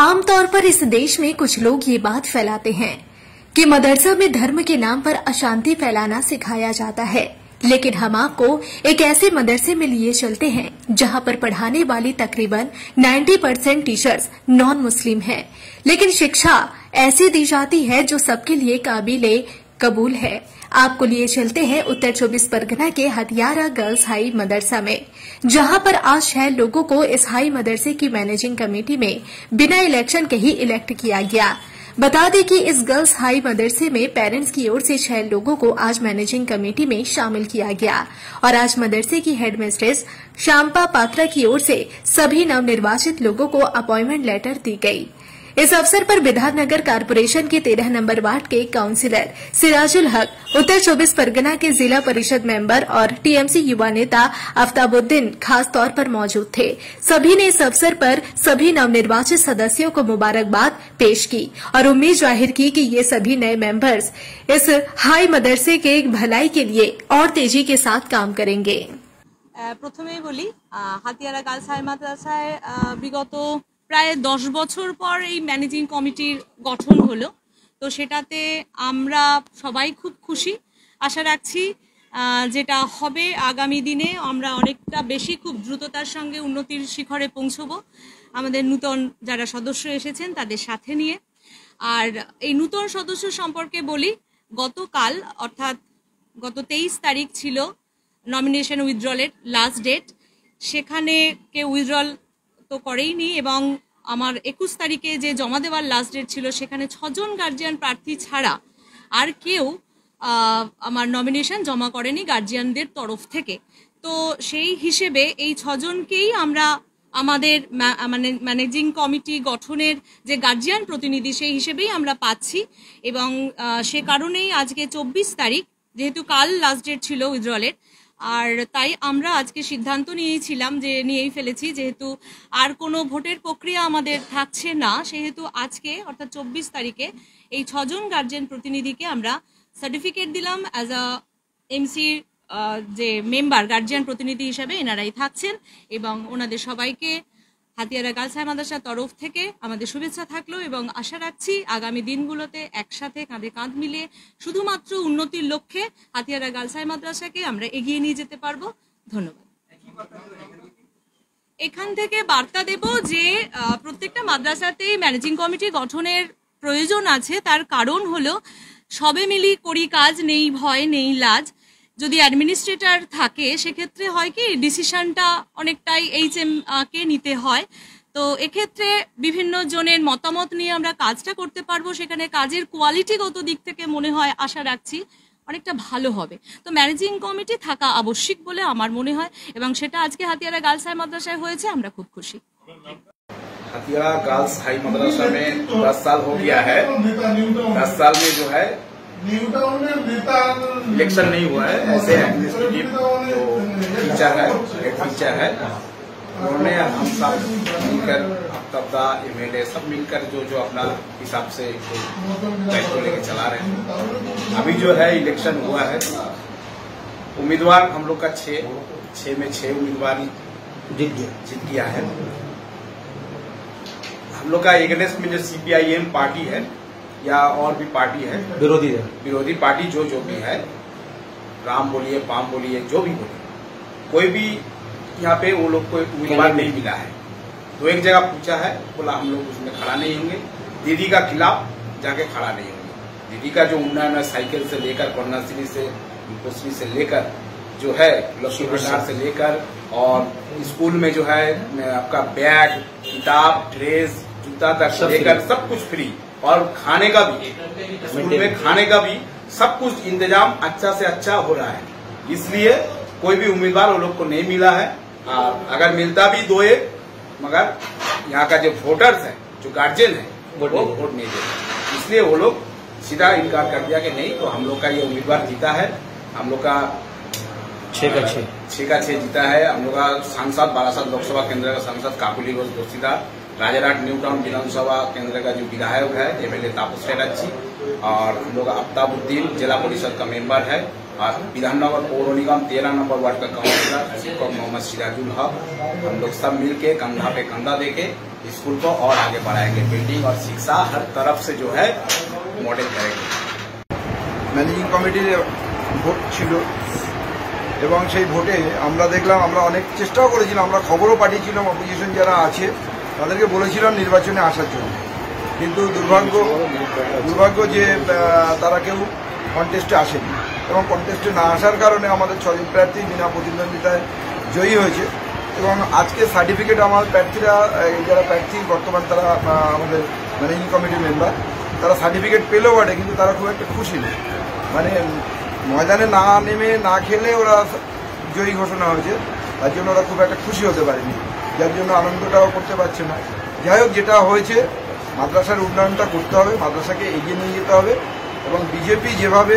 आमतौर पर इस देश में कुछ लोग ये बात फैलाते हैं कि मदरसा में धर्म के नाम पर अशांति फैलाना सिखाया जाता है, लेकिन हम आपको एक ऐसे मदरसे में लिए चलते हैं जहां पर पढ़ाने वाली तकरीबन 90% टीचर्स नॉन मुस्लिम हैं, लेकिन शिक्षा ऐसी दी जाती है जो सबके लिए काबिले कबूल है। आपको लिए चलते हैं उत्तर 24 परगना के हथियारा गर्ल्स हाई मदरसा में, जहां पर आज 6 लोगों को इस हाई मदरसे की मैनेजिंग कमेटी में बिना इलेक्शन के ही इलेक्ट किया गया। बता दें कि इस गर्ल्स हाई मदरसे में पेरेंट्स की ओर से 6 लोगों को आज मैनेजिंग कमेटी में शामिल किया गया और आज मदरसे की हेडमिस्ट्रेस शांपा पात्रा की ओर से सभी नवनिर्वाचित लोगों को अपॉइंटमेंट लेटर दी गई। इस अवसर पर विधाननगर कारपोरेशन के 13 नंबर वार्ड के काउंसिलर सिराजुल हक, उत्तर 24 परगना के जिला परिषद मेंबर और टीएमसी युवा नेता आफ्ताबुद्दीन खास तौर पर मौजूद थे। सभी ने इस अवसर पर सभी नवनिर्वाचित सदस्यों को मुबारकबाद पेश की और उम्मीद जाहिर की कि ये सभी नए मेंबर्स इस हाई मदरसे के भलाई के लिए और तेजी के साथ काम करेंगे। प्रथमेই বলি হাতিয়ারা গার্লস হাই মাদ্রাসায় বিগত প্রায় 10 বছর পর এই ম্যানেজিং কমিটির গঠন হলো, তো সেটাতে আমরা সবাই খুব খুশি। আশা রাখছি যেটা হবে আগামী দিনে আমরা অনেকটা বেশি খুব দ্রুততার সঙ্গে উন্নতির শিখরে পৌঁছবো আমাদের নতুন যারা সদস্য এসেছেন তাদের সাথে নিয়ে। আর এই নতুন সদস্য সম্পর্কে বলি, গতকাল অর্থাৎ গত 23 তারিখ ছিল নমিনেশন উইথড্রলের লাস্ট ডেট। সেখানে কেউ উইথড্রল তো করেইনি এবং আমার 21 তারিখে যে জমা দেওয়ার লাস্ট ডেট ছিল সেখানে 6 জন গার্জিয়ান প্রার্থী ছাড়া আর কেউ আমার নমিনেশন জমা করেনি গার্জিয়ানদের তরফ থেকে। তো সেই হিসেবে এই 6 জনকেই আমরা আমাদের ম্যানেজিং কমিটি গঠনের যে গার্জিয়ান প্রতিনিধি সেই হিসেবেই আমরা পাচ্ছি এবং সে কারণেই আজকে 24 তারিখ, যেহেতু কাল লাস্ট ডেট ছিল উইথড্রলের, আর তাই আমরা আজকে সিদ্ধান্ত নিয়েই ফেলেছি যেহেতু আর কোনো ভোটের প্রক্রিয়া আমাদের থাকছে না, সেহেতু আজকে অর্থাৎ 24 তারিখে এই 6 জন গার্জিয়ান প্রতিনিধিকে আমরা সার্টিফিকেট দিলাম অ্যাজ আ এমসি যে মেম্বার গার্জিয়ান প্রতিনিধি হিসেবে এনারাই থাকছেন এবং ওনাদের সবাইকে হাতিয়ারা গার্লস হাই মাদ্রাসার তরফ থেকে আমাদের শুভেচ্ছা থাকলো এবং আশা রাখছি আগামী দিনগুলোতে একসাথে কাঁধে কাঁধ মিলিয়ে শুধুমাত্র উন্নতির লক্ষ্যে হাতিয়ারা গার্লস হাই মাদ্রাসাকে আমরা এগিয়ে নিয়ে যেতে পারবো। ধন্যবাদ। এখান থেকে বার্তা দেব যে প্রত্যেকটা মাদ্রাসাতেই ম্যানেজিং কমিটি গঠনের প্রয়োজন আছে। তার কারণ হলো সবে মিলি করি কাজ, নেই ভয় নেই লাজ। যদি অ্যাডমিনিস্ট্রেটর থাকে সেক্ষেত্রে হয় কি ডিসিশনটা অনেকটাই এইচএম কে নিতে হয়, তো এক্ষেত্রে বিভিন্ন জনের মতামত নিয়ে আমরা কাজটা করতে পারবো। সেখানে কাজের কোয়ালিটিগত দিক থেকে মনে হয় আশা রাখছি অনেকটা ভালো হবে। তো ম্যানেজিং কমিটি থাকা আবশ্যিক বলে আমার মনে হয় এবং সেটা আজকে হাতিয়ারা গার্লস হাই মাদ্রাসায় হয়েছে, আমরা খুব খুশি। हथियारा गर्ल्स हाई मदरसा में 10 साल हो गया है। 10 साल में जो है इलेक्शन नहीं हुआ है। ऐसे एडमिनिस्ट्रेटिव जो टीचर है, हेड टीचर है, उन्होंने हम सब मिलकर तबदा एमएलए सब मिलकर जो अपना हिसाब से दायित्व लेके चला रहे हैं। अभी जो है इलेक्शन हुआ है, उम्मीदवार हम लोग का 6 में 6 उम्मीदवार जीत गया है। हम लोग का एगेंस्ट में जो सीपीआईएम पार्टी है या और भी पार्टी है, विरोधी पार्टी जो भी है, राम बोलिए पाम बोलिए जो भी बोलिए, कोई भी यहाँ पे वो लोग को उम्मीदवार नहीं मिला है। तो एक जगह पूछा है, बोला हम लोग उसमें खड़ा नहीं होंगे, दीदी का खिलाफ जाके खड़ा नहीं होंगे। दीदी का जो उन्नयन है साइकिल से लेकर कन्याश्री से लेकर जो है लक्ष्मी भंडार से लेकर और स्कूल में जो है आपका बैग, किताब, ड्रेस, जूता तक लेकर सब कुछ फ्री और खाने का भी, स्कूल में खाने का भी सब कुछ इंतजाम अच्छा से अच्छा हो रहा है। इसलिए कोई भी उम्मीदवार वो लोग को नहीं मिला है। अगर मिलता भी 2-1, मगर यहाँ का जो वोटर्स है, जो गार्जियन है, वो वोट नहीं देते, इसलिए वो लोग सीधा इनकार कर दिया कि नहीं। तो हम लोग का ये उम्मीदवार जीता है, हम लोग का 6 का 6 जीता है। हम लोग का सांसद बारासात लोकसभा केंद्र का सांसद काकुली घोष जोशीदार, राजारहाट न्यू टाउन विधानसभा केंद्र का जो विधायक है एमएलए तापस शेराची, और हम लोग आफ्ताबुद्दीन जिला परिषद का मेंबर है विधाननगर पौर निगम 13 नंबर वार्ड का काउंसिलर शिक्षक मोहम्मद सिराजुल हक, हम लोग सब मिलके कंधा पे कंधा देके स्कूल को और आगे बढ़ाएंगे। बिल्डिंग और शिक्षा हर तरफ से जो है मॉडल करेंगे। मैनेजिंग कमिटिर ভোট ছিল এবং সেই ভোটে আমরা দেখলাম, আমরা অনেক চেষ্টাও করেছিলাম, আমরা খবরও পাঠিয়েছিলাম অপোজিশন যারা আছে তাদেরকে বলেছিলাম নির্বাচনে আসার জন্য, কিন্তু দুর্ভাগ্য যে তারা কেউ কন্টেস্টে আসেনি এবং কন্টেস্টে না আসার কারণে আমাদের 6 জন প্রার্থী বিনা প্রতিদ্বন্দ্বিতায় জয়ী হয়েছে। এবং আজকে সার্টিফিকেট আমার প্রার্থীরা যারা প্রার্থী বর্তমান তারা আমাদের ম্যানেজিং কমিটির মেম্বার, তারা সার্টিফিকেট পেলেও বটে কিন্তু তারা খুব একটা খুশি নেই, মানে ময়দানে না নেমে না খেলে ওরা জয়ী ঘোষণা হয়েছে, তার জন্য ওরা খুব একটা খুশি হতে পারেনি, যার জন্য আনন্দটাও করতে পারছে না। যাই হোক, যেটা হয়েছে মাদ্রাসার উন্নয়নটা করতে হবে, মাদ্রাসাকে এগিয়ে নিয়ে যেতে হবে এবং বিজেপি যেভাবে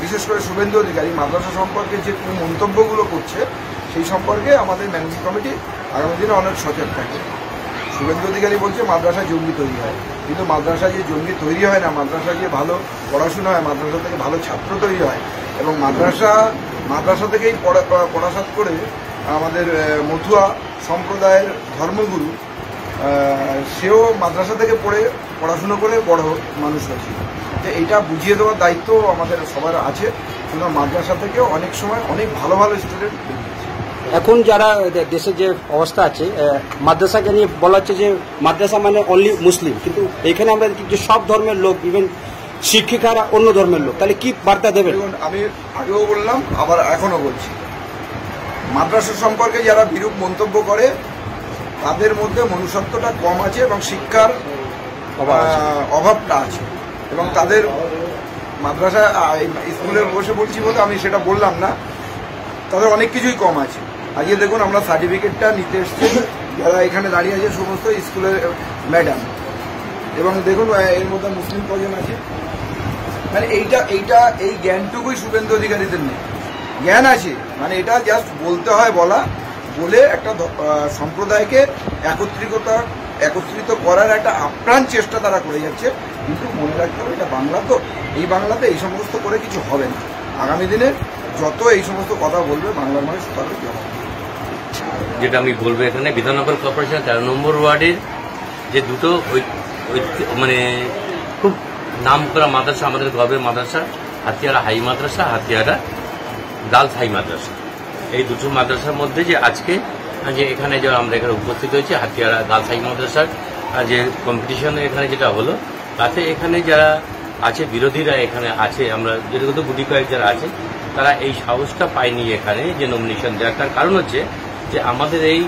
বিশেষ করে শুভেন্দু অধিকারী মাদ্রাসা সম্পর্কে যে মন্তব্যগুলো করছে সেই সম্পর্কে আমাদের ম্যানেজিং কমিটি আগামী দিনে অনেক সচেতন থাকবে। শুভেন্দু অধিকারী বলছে মাদ্রাসায় জঙ্গি তৈরি হয়, কিন্তু মাদ্রাসা যে জঙ্গি তৈরি হয় না, মাদ্রাসা যে ভালো পড়াশোনা হয়, মাদ্রাসা থেকে ভালো ছাত্র তৈরি হয় এবং মাদ্রাসা থেকেই পড়াশোনা করে আমাদের মথুয়া সম্প্রদায়ের ধর্মগুরু সেও মাদ্রাসা থেকে পড়াশুনো করে বড় মানুষ হয়েছিল। যে এইটা বুঝিয়ে দেওয়ার দায়িত্ব আমাদের সবার আছে, কিন্তু মাদ্রাসা থেকেও অনেক সময় অনেক ভালো ভালো স্টুডেন্ট বেরিয়েছে। এখন যারা দেশের যে অবস্থা আছে মাদ্রাসাকে নিয়ে বলা হচ্ছে যে মাদ্রাসা মানে অনলি মুসলিম, কিন্তু এখানে আমরা যে সব ধর্মের লোক, ইভেন শিক্ষিকারা অন্য ধর্মের লোক, তাহলে কি বার্তা দেবেন? আমি আগেও বললাম, আবার এখনো বলছি, মাদ্রাসা সম্পর্কে যারা বিরূপ মন্তব্য করে তাদের মধ্যে মনুষ্যত্বটা কম আছে এবং শিক্ষার অভাবটা আছে এবং তাদের মাদ্রাসা স্কুলে বসে বলছি বলে আমি সেটা বললাম না, তাদের অনেক কিছুই কম আছে। আজকে দেখুন আমরা সার্টিফিকেটটা নিতে এসেছি, যারা এখানে দাঁড়িয়ে আছে সমস্ত স্কুলের ম্যাডাম, এবং দেখুন এর মধ্যে মুসলিম কজন আছে, মানে এই জ্ঞানটুকুই শুভেন্দু অধিকারীদের নেই। জ্ঞান আছে, মানে এটা জাস্ট বলতে হয়, বলে একটা সম্প্রদায়কে একত্রিত করার একটা আপ্রাণ চেষ্টা তারা করে যাচ্ছে, কিন্তু মনে রাখতে হবে এটা বাংলা, তো এই বাংলাতে এই সমস্ত করে কিছু হবে না। আগামী দিনে যত এই সমস্ত কথা বলবে বাংলার মানুষ তত জবাব। যেটা আমি বলবো, এখানে বিধাননগর কর্পোরেশন 13 নম্বর ওয়ার্ডের যে দুটো মানে খুব নাম করা মাদ্রাসা, আমাদের গর্বের মাদ্রাসা, হাতিয়ারা হাই মাদ্রাসা, হাতিয়ারা গার্লস হাই মাদ্রাসা, এই দুটো মাদ্রাসার মধ্যে যে আজকে যে এখানে যে আমরা এখানে উপস্থিত হয়েছি হাতিয়ারা গার্লস হাই মাদ্রাসার যে কম্পিটিশন এখানে যেটা হলো, তাতে এখানে যারা আছে বিরোধীরা এখানে আছে, আমরা যেগুলো গুটি কয়েক যারা আছে তারা এই সাহসটা পায়নি এখানে যে নমিনেশন দেওয়ার। তার কারণ হচ্ছে যে আমাদের এই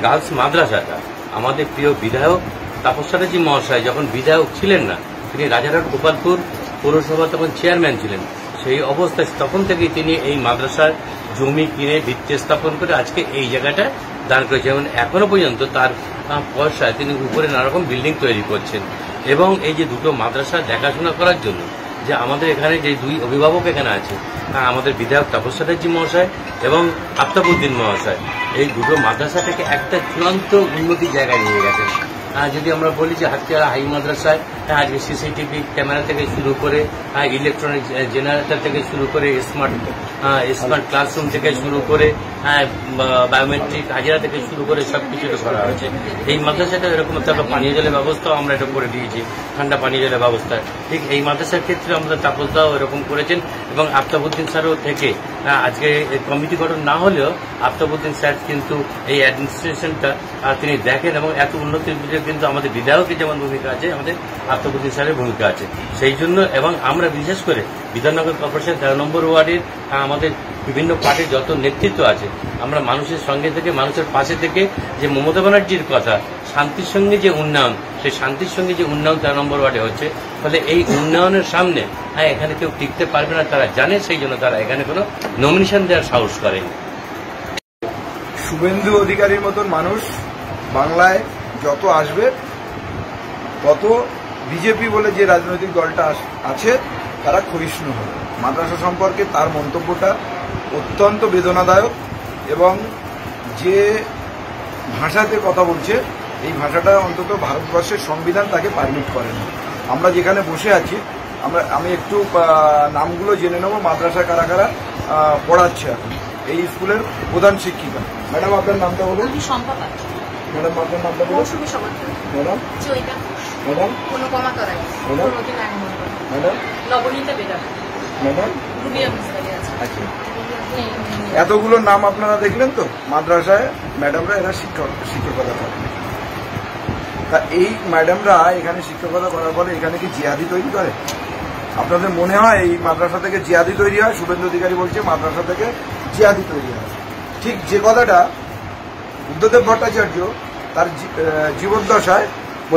গার্লস মাদ্রাসাটা আমাদের প্রিয় বিধায়ক তাপস চ্যাটার্জি মহাশয় যখন বিধায়ক ছিলেন না, তিনি রাজারহাট গোপালপুর পৌরসভা তখন চেয়ারম্যান ছিলেন, সেই অবস্থায় তখন থেকেই তিনি এই মাদ্রাসার জমি কিনে ভিত্তি স্থাপন করে আজকে এই জায়গাটা দান করেছেন এবং এখনো পর্যন্ত তার পয়সায় তিনি উপরে নানারকম বিল্ডিং তৈরি করছেন। এবং এই যে দুটো মাদ্রাসা দেখাশোনা করার জন্য যে আমাদের এখানে যে দুই অভিভাবক এখানে আছে, আমাদের বিধায়ক তাপস চ্যাটার্জি মহাশয় এবং আফতাবউদ্দিন মহাশয়, এই দুটো মাদ্রাসাটাকে একটা চূড়ান্ত উন্নতির জায়গায় নিয়ে গেছেন। যদি আমরা বলি যে হাতিয়ারা হাই মাদ্রাসায় আজকে সিসিটিভি ক্যামেরা থেকে শুরু করে ইলেকট্রনিক জেনারেটর থেকে শুরু করে স্মার্ট ক্লাসরুম থেকে শুরু করে বায়োমেট্রিক হাজিরা থেকে শুরু করে সবকিছু করা হয়েছে। এই মাদ্রাসাটা এরকম একটা পানীয় জলের ব্যবস্থাও আমরা এটা করে দিয়েছি, ঠান্ডা পানীয় জলের ব্যবস্থা। ঠিক এই মাদ্রাসার ক্ষেত্রে আমাদের তাপসদাও এরকম করেছেন এবং আফতাবউদ্দিন স্যারও থেকে আজকে কমিটি গঠন না হলেও আফতাবউদ্দিন স্যার কিন্তু এই অ্যাডমিনিস্ট্রেশনটা তিনি দেখেন এবং এত উন্নতির ভিতরে কিন্তু আমাদের বিধায়কের যেমন ভূমিকা আছে, আমাদের আফতাবউদ্দিন স্যারের ভূমিকা আছে। সেই জন্য এবং আমরা বিশেষ করে বিধাননগর কর্পোরেশন 13 নম্বর ওয়ার্ডের আমাদের বিভিন্ন পার্টির যত নেতৃত্ব আছে, আমরা মানুষের সঙ্গে থেকে মানুষের পাশে থেকে যে মমতা ব্যানার্জির কথা শান্তির সঙ্গে যে উন্নয়ন, সেই শান্তির সঙ্গে যে উন্নয়ন 13 নম্বর ওয়ার্ডে হচ্ছে, ফলে এই উন্নয়নের সামনে এখানে কেউ টিকতে পারবে না, তারা জানে, সেই জন্য তারা এখানে কোনো নমিনেশন দেওয়ার সাহস করেনি। শুভেন্দু অধিকারীর মতন মানুষ বাংলায় যত আসবে তত বিজেপি বলে যে রাজনৈতিক দলটা আছে তারা ক্ষয়িষ্ণু হবে। মাদ্রাসা সম্পর্কে তার মন্তব্যটা অত্যন্ত বেদনাদায়ক এবং যে ভাষাতে কথা বলছে এই ভাষাটা অন্তত ভারতবর্ষের সংবিধান তাকে পারমিট করে না। আমরা যেখানে বসে আছি আমি একটু নামগুলো জেনে নেবো মাদ্রাসা কারা কারা পড়াচ্ছে এখন। এই স্কুলের প্রধান শিক্ষিকা। ম্যাডাম আপনার নামটা বলুন। ম্যাডাম আপনার নামটা বলুন। ম্যাডাম ম্যাডাম ম্যাডাম ম্যাডাম আচ্ছা, এতগুলো নাম আপনারা দেখলেন তো। মাদ্রাসায় ম্যাডামরা এরা শিক্ষকতা করে। তা এই ম্যাডামরা এখানে শিক্ষকতা করার পরে এখানে কি জিহাদি তৈরি করে? আপনাদের মনে হয় এই মাদ্রাসা থেকে জিহাদি তৈরি হয়? শুভেন্দু অধিকারী বলছে মাদ্রাসা থেকে জিহাদি তৈরি হয়। ঠিক যে কথাটা বুদ্ধদেব ভট্টাচার্য তার জীবদ্দশায়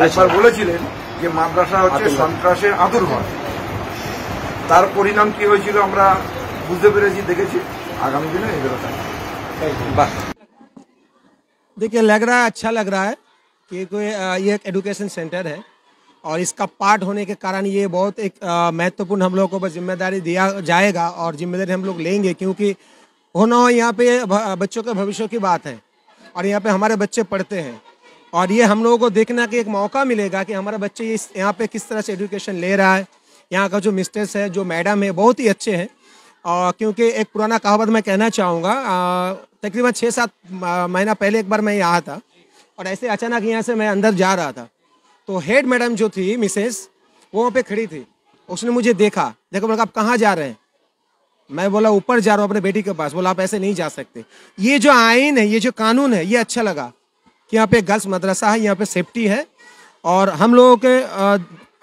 একবার বলেছিলেন যে মাদ্রাসা হচ্ছে সন্ত্রাসের আঁতুড়ঘর। তার পরিণাম কি হয়েছিল আমরা বুঝতে পেরেছি, দেখেছি। आगामी दिन देखिए लग रहा है, अच्छा लग रहा है कि कोई ये एक एजुकेशन सेंटर है और इसका पार्ट होने के कारण ये बहुत एक महत्वपूर्ण हम लोगों को जिम्मेदारी दिया जाएगा और जिम्मेदारी हम लोग लेंगे, क्योंकि होना हो यहाँ पे बच्चों के भविष्य की बात है और यहाँ पे हमारे बच्चे पढ़ते हैं और ये हम लोगों को देखने का एक मौका मिलेगा कि हमारे बच्चे यहाँ पे किस तरह से एजुकेशन ले रहा है। यहाँ का जो मिस्टर्स है, जो मैडम है, बहुत ही अच्छे हैं। क्योंकि एक पुराना कहावत मैं कहना चाहूँगा, तकरीबन 6-7 महीना पहले एक बार मैं यहाँ था और ऐसे अचानक यहाँ से मैं अंदर जा रहा था तो हेड मैडम जो थी मिसेस वो वहाँ पे खड़ी थी। उसने मुझे देखा, बोला आप कहाँ जा रहे हैं? मैं बोला ऊपर जा रहा हूँ अपने बेटी के पास। बोला आप ऐसे नहीं जा सकते। ये जो आइन है, ये जो कानून है, ये अच्छा लगा कि यहाँ पे गर्ल्स मदरसा है, यहाँ पे सेफ्टी है और हम लोगों के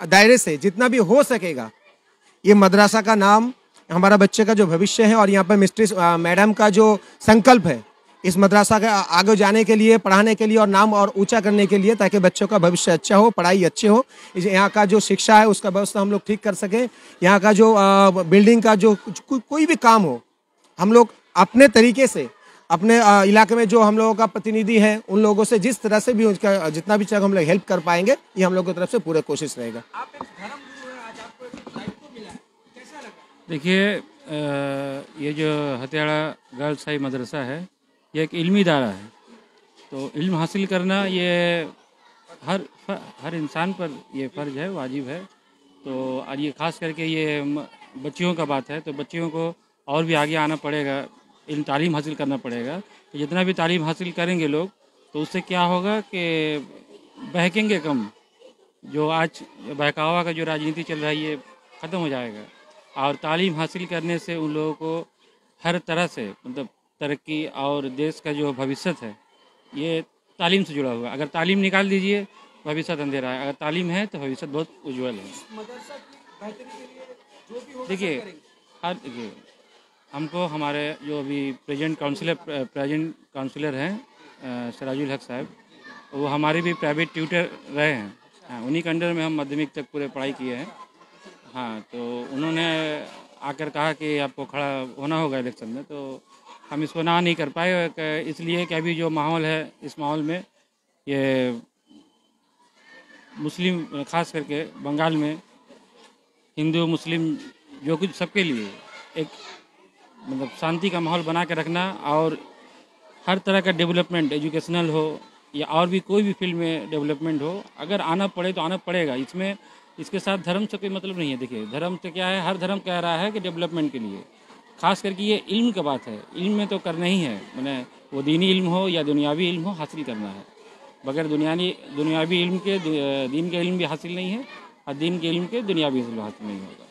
दायरे से जितना भी हो सकेगा ये मदरसा का नाम, हमारा बच्चे का जो भविष्य है और यहाँ पर मिस्ट्रेस मैडम का जो संकल्प है इस मदरसा का आगे जाने के लिए, पढ़ाने के लिए और नाम और ऊंचा करने के लिए, ताकि बच्चों का भविष्य अच्छा हो, पढ़ाई अच्छे हो। यहाँ का जो शिक्षा है उसका व्यवस्था हम लोग ठीक कर सकें। यहाँ का जो बिल्डिंग का जो कोई भी काम हो, हम लोग अपने तरीके से अपने इलाके में जो हम लोगों का प्रतिनिधि है उन लोगों से जिस तरह से भी उसका जितना भी चाहे हम लोग हेल्प कर पाएंगे, ये हम लोग की तरफ से पूरा कोशिश रहेगा। देखिए ये जो हथियाड़ा गर्ल्स हाई मदरसा है ये एक इल्मी इदारा है, तो इल्म हासिल करना ये हर इंसान पर ये फ़र्ज है, वाजिब है। तो और ये ख़ास करके ये बच्चियों का बात है, तो बच्चियों को और भी आगे आना पड़ेगा, इल्म तालीम हासिल करना पड़ेगा। तो जितना भी तालीम हासिल करेंगे लोग तो उससे क्या होगा कि बहकेंगे कम। जो आज बहकावा का जो राजनीति चल रहा है ये ख़त्म हो जाएगा और तालीम हासिल करने से उन लोगों को हर तरह से मतलब तरक्की और देश का जो भविष्य है ये तालीम से जुड़ा हुआ है। अगर तालीम निकाल दीजिए भविष्य अंधेरा है, अगर तालीम है तो भविष्य बहुत उज्जवल है। देखिए हमको हमारे जो अभी प्रेजेंट काउंसिलर हैं सिराजुल हक साहब, वो हमारे भी प्राइवेट ट्यूटर रहे हैं। हाँ, उन्हीं के अंडर में हम माध्यमिक तक पूरे पढ़ाई किए हैं। हाँ, तो उन्होंने आकर कहा कि आपको खड़ा होना होगा इलेक्शन में, तो हम इसको ना नहीं कर पाए, इसलिए कि अभी जो माहौल है इस माहौल में ये मुस्लिम खास करके बंगाल में हिंदू मुस्लिम जो कुछ सबके लिए एक मतलब शांति का माहौल बना के रखना और हर तरह का डेवलपमेंट एजुकेशनल हो या और भी कोई भी फील्ड में डेवलपमेंट हो, अगर आना पड़े तो आना पड़ेगा। इसमें इसके साथ धर्म से कोई मतलब नहीं है। देखिए धर्म तो क्या है, हर धर्म कह रहा है कि डेवलपमेंट के लिए, खास करके ये इल्म का बात है। इल्म में तो करना ही है, मैंने वो दीनी इल्म हो या दुनियावी इल्म हो हासिल करना है। बगैर दुनियावी इल्म के दीन के इल्म भी हासिल नहीं है और दीन के इल्म के दुनियावी इल्म हासिल नहीं होगा।